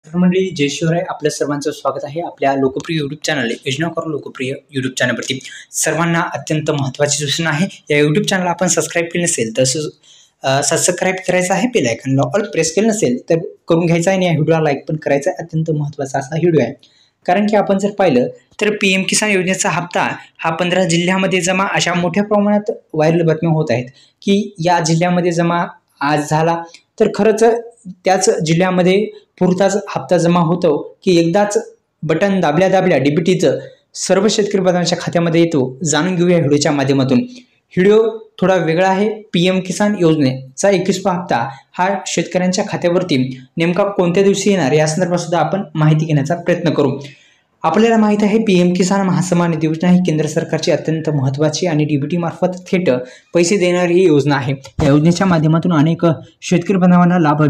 तर मंडळी जय शिवराय, आपल्या सर्वांचं स्वागत आहे आपल्या लोकप्रिय यूट्यूब चॅनल योजनाकार लोकप्रिय यूट्यूब चॅनलवरती। सर्वांना अत्यंत महत्त्वाची सूचना आहे, या यूट्यूब चॅनलला आपण सबस्क्राईब केले नसेल तर सबस्क्राईब करायचं आहे, बेल आयकॉनला ऑल प्रेस केलं नसेल तर करून घ्यायचं आहे आणि या व्हिडिओला लाईक पण करायचा आहे। अत्यंत महत्त्वाचा असा व्हिडिओ आहे, कारण की आपण जर पाहिलं तर पीएम किसान योजनेचा हप्ता हा 15 जिल्ह्यामध्ये जमा अशा मोठ्या प्रमाणात व्हायरल बातम्या होत आहेत की या जिल्ह्यामध्ये जमा आज झाला तर खरंच त्याच जिल्ह्यामध्ये पुरताच हप्ता जमा होतो की एकदाच बटन दाबल्या डीबीटीचं सर्व शेतकरी बांधवांच्या खात्यामध्ये येतो। जाणून घेऊया व्हिडिओच्या माध्यमातून। व्हिडिओ थोडा वेगळा आहे। पीएम किसान योजनेचा 21वा हप्ता हा शेतकऱ्यांच्या खात्यावरती नेमका कोणत्या दिवशी येणार या संदर्भात सुद्धा आपण माहिती घेण्याचा प्रयत्न करू। आपल्याला माहित आहे पीएम किसान महासन्मान निधी योजना ही केंद्र सरकारची अत्यंत महत्त्वाची आणि डीबीटी मार्फत थेट पैसे देणारी ही योजना आहे। या योजनेच्या माध्यमातून अनेक शेतकरी बांधवांना लाभ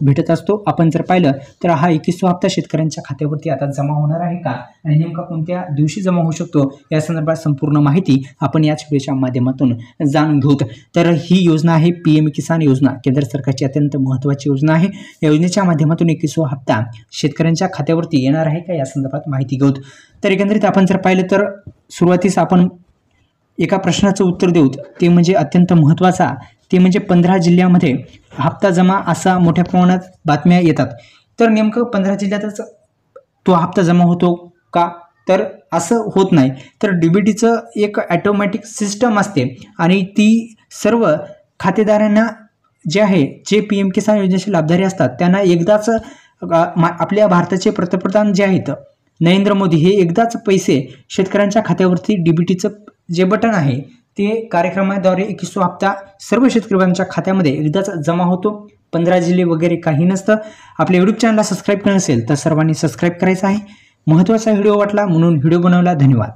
भेटत असतो। आपण जर पाहिलं तर हा 21वा हप्ता शेतकऱ्यांच्या खात्यावरती आता जमा होणार आहे का आणि नेमका कोणत्या दिवशी जमा होऊ शकतो या संदर्भात संपूर्ण माहिती आपण याच व्हिडिओच्या माध्यमातून जाणून घेऊत। तर ही योजना आहे पीएम किसान योजना, केंद्र सरकारची अत्यंत महत्त्वाची योजना आहे। या योजनेच्या माध्यमातून 21वा हप्ता शेतकऱ्यांच्या खात्यावरती येणार आहे का या संदर्भात माहिती घेऊत। तर एकंदरीत आपण जर पाहिलं तर सुरुवातीस आपण एका प्रश्नाचं उत्तर देऊत, ते म्हणजे अत्यंत महत्त्वाचा, ते म्हणजे 15 जिल्ह्यामध्ये हप्ता जमा असा मोठ्या प्रमाणात बातम्या येतात। तर नेमकं 15 जिल्ह्यातच तो हप्ता जमा होतो का? तर असं होत नाही। तर डीबीटीचं एक ॲटोमॅटिक सिस्टम असते आणि ती सर्व खातेदारांना जे पीएम किसान योजनेचे लाभधारी असतात त्यांना एकदाच आपल्या भारताचे पंतप्रधान जे आहेत नरेंद्र मोदी हे एकदाच पैसे शेतकऱ्यांच्या खात्यावरती डीबीटीचं जे बटन आहे ते कार्यक्रमाद्वारे 21वा हप्ता सर्व शेतकऱ्यांच्या खात्यामध्ये एकदाच जमा होतो। 15 जिल्हे वगैरे काही नसतं। आपल्या यूट्यूब चॅनलला सबस्क्राईब केलं नसेल तर सर्वांनी सबस्क्राईब करायचं आहे। महत्त्वाचा व्हिडिओ वाटला म्हणून व्हिडिओ बनवला। धन्यवाद।